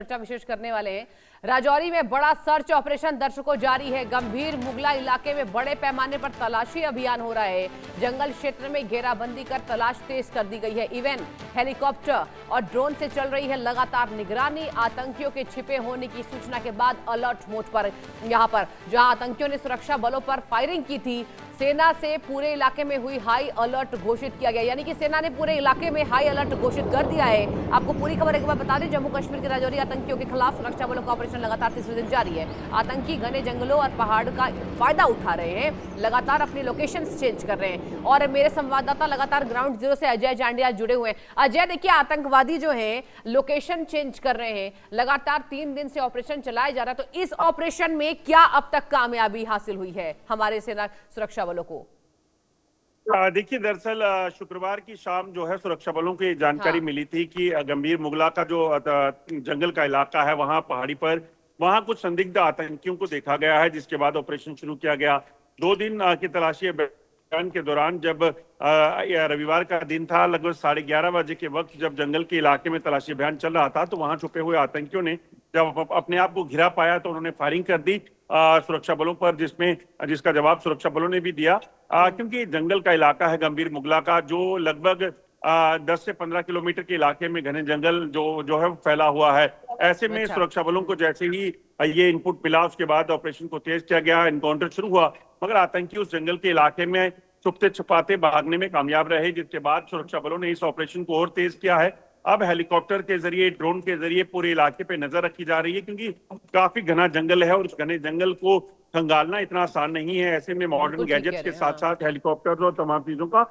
चर्चा विशेष करने वाले हैं। राजौरी में बड़ा सर्च ऑपरेशन दर्शकों जारी है। गंभीर मुगला इलाके में बड़े पैमाने पर तलाशी अभियान हो रहा है। जंगल क्षेत्र में घेराबंदी कर तलाश तेज कर दी गई है। इवन हेलीकॉप्टर और ड्रोन से चल रही है लगातार निगरानी। आतंकियों के छिपे होने की सूचना के बाद अलर्ट मोड पर यहां पर जहां आतंकियों ने सुरक्षा बलों पर फायरिंग की थी, सेना से पूरे इलाके में हुई हाई अलर्ट घोषित किया गया। यानी कि सेना ने पूरे इलाके में हाई अलर्ट घोषित कर दिया है। आपको पूरी खबर एक बार बता दें, जम्मू कश्मीर के राजौरी आतंकियों के खिलाफ सुरक्षा बलों का ऑपरेशन लगातार तीसरे दिन जारी है। आतंकी घने जंगलों और पहाड़ का फायदा उठा रहे हैं, लगातार अपनी लोकेशन चेंज कर रहे हैं। और मेरे संवाददाता लगातार ग्राउंड जीरो से अजय जांडिया जुड़े हुए हैं। अजय, देखिए, आतंकवादी जो है लोकेशन चेंज कर रहे हैं, लगातार 3 दिन से ऑपरेशन चलाया जा रहा है। तो इस ऑपरेशन में क्या अब तक कामयाबी हासिल हुई है हमारे सेना सुरक्षा बलों को? देखिए, दरअसल शुक्रवार की शाम जो है सुरक्षा बलों को ये जानकारी हाँ। मिली थी कि गंभीर मुगला का जो जंगल का इलाका है, वहां पहाड़ी पर वहां कुछ संदिग्ध आतंकियों को देखा गया है, जिसके बाद ऑपरेशन शुरू किया गया। 2 दिन की तलाशी अभियान के दौरान जब रविवार का दिन था, लगभग 11:30 बजे के वक्त जब जंगल के इलाके में तलाशी अभियान चल रहा था, तो वहां छुपे हुए आतंकियों ने जब अपने आप को घिरा पाया तो उन्होंने फायरिंग कर दी सुरक्षा बलों पर, जिसका जवाब सुरक्षा बलों ने भी दिया। क्योंकि जंगल का इलाका है गंभीर मुगला का, जो लगभग 10 से 15 किलोमीटर के इलाके में घने जंगल जो है फैला हुआ है। ऐसे में अच्छा। सुरक्षा बलों को जैसे ही ये इनपुट मिला, उसके बाद ऑपरेशन को तेज किया गया, एनकाउंटर शुरू हुआ। मगर आतंकी उस जंगल के इलाके में छुपते छुपाते भागने में कामयाब रहे, जिसके बाद सुरक्षा बलों ने इस ऑपरेशन को और तेज किया है। अब हेलीकॉप्टर के जरिए, ड्रोन के जरिए पूरे इलाके पे नजर रखी जा रही है, क्योंकि काफी घना जंगल है और उस घने जंगल को खंगालना इतना आसान नहीं है। ऐसे में मॉडर्न गैजेट्स के साथ साथ हेलीकॉप्टर और तमाम चीजों का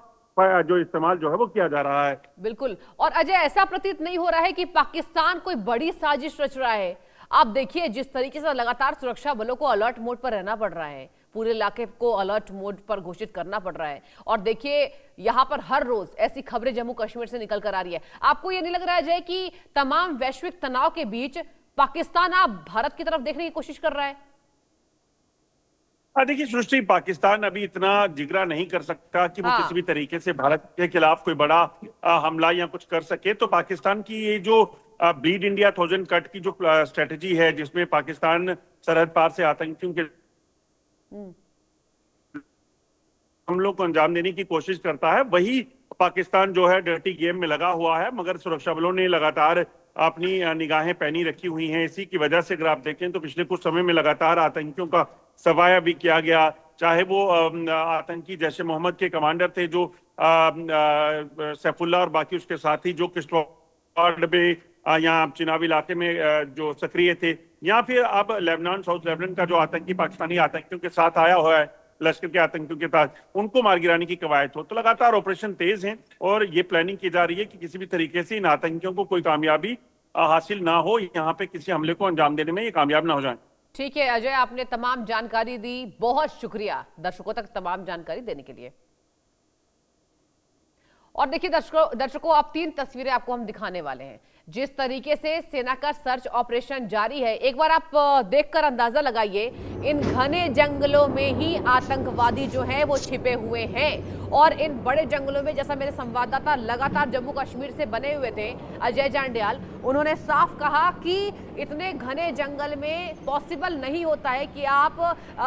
जो इस्तेमाल जो है वो किया जा रहा है। बिल्कुल। और अजय, ऐसा प्रतीत नहीं हो रहा है कि पाकिस्तान कोई बड़ी साजिश रच रहा है? आप देखिए, जिस तरीके से लगातार सुरक्षा बलों को अलर्ट मोड पर रहना पड़ रहा है, पूरे इलाके को अलर्ट मोड पर घोषित करना पड़ रहा है। और देखिए, यहां पर हर रोज ऐसी खबरें जम्मू कश्मीर से निकल कर आ रही है। आपको यह नहीं लग रहा है अजय कि तमाम वैश्विक तनाव के बीच पाकिस्तान अब भारत की तरफ देखने की कोशिश कर रहा है? देखिए सृष्टि, पाकिस्तान अभी इतना जिगरा नहीं कर सकता कि वो किसी भी तरीके से भारत के खिलाफ कोई बड़ा हमला या कुछ कर सके। तो पाकिस्तान की ये जो ब्लीड इंडिया 1000 कट की जो स्ट्रेटजी है, जिसमें पाकिस्तान सरहद पार से आतंकियों के हमलों को अंजाम देने की कोशिश करता है, वही पाकिस्तान जो है डर्टी गेम में लगा हुआ है। मगर सुरक्षा बलों ने लगातार अपनी निगाहें पैनी रखी हुई हैं। इसी की वजह से अगर आप देखें तो पिछले कुछ समय में लगातार आतंकियों का सफाया भी किया गया। चाहे वो आतंकी जैश ए मोहम्मद के कमांडर थे जो सैफुल्लाह और बाकी उसके साथी जो किश्तवाड़ में यहाँ चिनाब इलाके में जो सक्रिय थे, या फिर अब लेबनान, साउथ लेबनान का जो आतंकी पाकिस्तानी आतंकियों के साथ आया हुआ है, लश्कर के आतंकियों के साथ, उनको मार गिराने की कवायद हो। तो लगातार ऑपरेशन तेज हैं और ये प्लानिंग की जा रही है कि किसी भी तरीके से इन आतंकियों को कोई कामयाबी हासिल ना हो, यहाँ पे किसी हमले को अंजाम देने में ये कामयाब ना हो जाए। ठीक है अजय, आपने तमाम जानकारी दी, बहुत शुक्रिया दर्शकों तक तमाम जानकारी देने के लिए। और देखिए दर्शकों, अब 3 तस्वीरें आपको हम दिखाने वाले हैं। जिस तरीके से सेना का सर्च ऑपरेशन जारी है, एक बार आप देखकर अंदाजा लगाइए, इन घने जंगलों में ही आतंकवादी जो है वो छिपे हुए हैं। और इन बड़े जंगलों में, जैसा मेरे संवाददाता लगातार जम्मू कश्मीर से बने हुए थे अजय जांडियाल, उन्होंने साफ कहा कि इतने घने जंगल में पॉसिबल नहीं होता है कि आप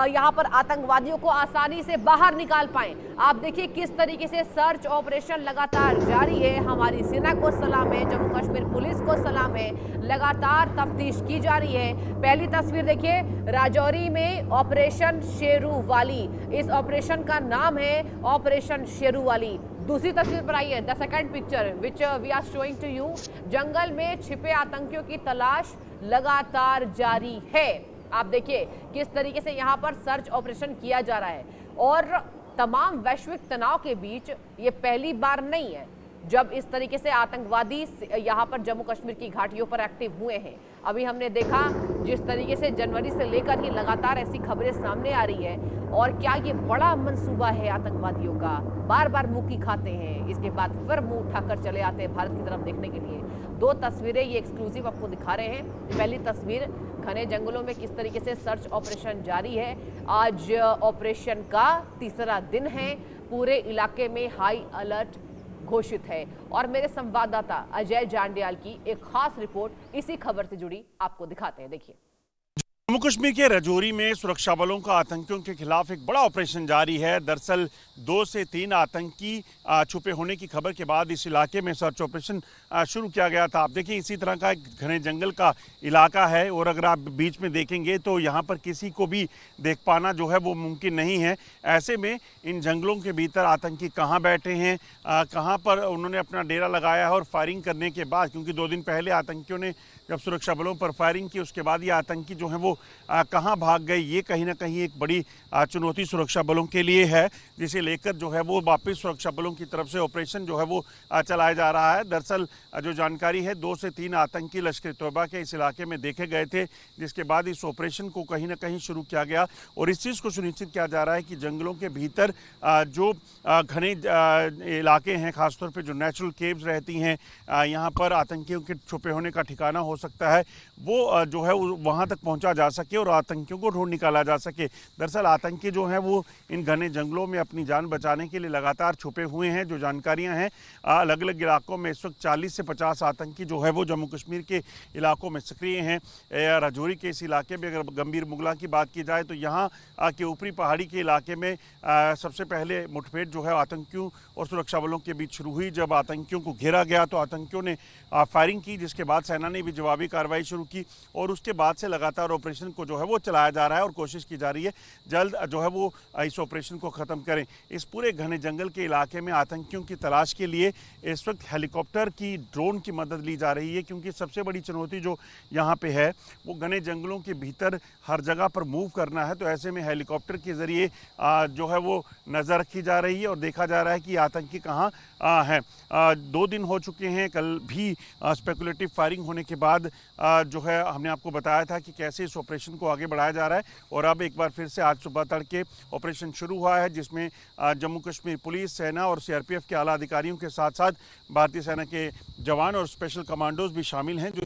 यहाँ पर आतंकवादियों को आसानी से बाहर निकाल पाएं। आप देखिए किस तरीके से सर्च ऑपरेशन लगातार जारी है। हमारी सेना को सलाम है, जम्मू कश्मीर पुलिस को सलाम है, लगातार तफ्तीश की जा रही है। पहली तस्वीर देखिए, राजौरी में ऑपरेशन शेरू वाली, इस ऑपरेशन का नाम है ऑपरेशन शेरू वाली। दूसरी तस्वीर पर आई है, the second picture which we are showing to you. जंगल में छिपे आतंकियों की तलाश लगातार जारी है। आप देखिए किस तरीके से यहाँ पर सर्च ऑपरेशन किया जा रहा है। और तमाम वैश्विक तनाव के बीच ये पहली बार नहीं है जब इस तरीके से आतंकवादी यहाँ पर जम्मू कश्मीर की घाटियों पर एक्टिव हुए हैं। अभी हमने देखा जिस तरीके से जनवरी से लेकर ही लगातार ऐसी खबरें सामने आ रही है। और क्या ये बड़ा मंसूबा है आतंकवादियों का? बार बार मुंह की खाते हैं, इसके बाद फिर मुंह उठाकर चले आते हैं भारत की तरफ देखने के लिए। 2 तस्वीरें ये एक्सक्लूसिव आपको दिखा रहे हैं। पहली तस्वीर, घने जंगलों में किस तरीके से सर्च ऑपरेशन जारी है। आज ऑपरेशन का तीसरा दिन है। पूरे इलाके में हाई अलर्ट घोषित है। और मेरे संवाददाता अजय जांडियाल की एक खास रिपोर्ट इसी खबर से जुड़ी आपको दिखाते हैं, देखिए। जम्मू कश्मीर के राजौरी में सुरक्षा बलों का आतंकियों के खिलाफ एक बड़ा ऑपरेशन जारी है। दरअसल 2 से 3 आतंकी छुपे होने की खबर के बाद इस इलाके में सर्च ऑपरेशन शुरू किया गया था। आप देखिए, इसी तरह का एक घने जंगल का इलाका है और अगर आप बीच में देखेंगे तो यहाँ पर किसी को भी देख पाना जो है वो मुमकिन नहीं है। ऐसे में इन जंगलों के भीतर आतंकी कहाँ बैठे हैं, कहाँ पर उन्होंने अपना डेरा लगाया है और फायरिंग करने के बाद, क्योंकि 2 दिन पहले आतंकियों ने जब सुरक्षा बलों पर फायरिंग की उसके बाद ये आतंकी जो है वो कहाँ भाग गए, ये कहीं ना कहीं एक बड़ी चुनौती सुरक्षा बलों के लिए है, जिसे लेकर जो है वो वापस सुरक्षा बलों की तरफ से ऑपरेशन जो है वो चलाया जा रहा है। दरअसल जो जानकारी है, 2 से 3 आतंकी लश्कर तौबा के इस इलाके में देखे गए थे, जिसके बाद इस ऑपरेशन को कहीं ना कहीं शुरू किया गया और इस चीज़ को सुनिश्चित किया जा रहा है कि जंगलों के भीतर जो घने इलाके हैं, खासतौर पर जो नेचुरल केव्स रहती हैं, यहाँ पर आतंकियों के छुपे होने का ठिकाना हो सकता है, वो जो है वहाँ तक पहुँचा जा सके और आतंकियों को ढूंढ निकाला जा सके। दरअसल आतंकी जो हैं वो इन घने जंगलों में अपनी जान बचाने के लिए लगातार छुपे हुए हैं। जो जानकारियां हैं, अलग अलग इलाकों में इस वक्त 40 से 50 आतंकी जो है वो जम्मू कश्मीर के इलाकों में सक्रिय हैं। राजौरी के इस इलाके में अगर गंभीर मुगला की बात की जाए तो यहाँ के ऊपरी पहाड़ी के इलाके में सबसे पहले मुठभेड़ जो है आतंकियों और सुरक्षा बलों के बीच शुरू हुई। जब आतंकियों को घेरा गया तो आतंकियों ने फायरिंग की, जिसके बाद सेना ने भी जवाबी कार्रवाई शुरू की और उसके बाद से लगातार ऑपरेशन को जो है वो चलाया जा रहा है और कोशिश की जा रही है जल्द जो है वो इस ऑपरेशन को ख़त्म करें। इस पूरे घने जंगल के इलाके में आतंकियों की तलाश के लिए इस वक्त हेलीकॉप्टर की, ड्रोन की मदद ली जा रही है, क्योंकि सबसे बड़ी चुनौती जो यहाँ पे है वो घने जंगलों के भीतर हर जगह पर मूव करना है। तो ऐसे में हेलीकॉप्टर के ज़रिए जो है वो नज़र रखी जा रही है और देखा जा रहा है कि आतंकी कहाँ हैं। 2 दिन हो चुके हैं, कल भी स्पेकुलेटिव फायरिंग होने के बाद जो है हमने आपको बताया था कि कैसे इस ऑपरेशन को आगे बढ़ाया जा रहा है और अब एक बार फिर से आज सुबह तड़के ऑपरेशन शुरू हुआ है, जिसमें जम्मू कश्मीर पुलिस, सेना और सीआरपीएफ के आला अधिकारियों के साथ साथ भारतीय सेना के जवान और स्पेशल कमांडोज भी शामिल हैं, जो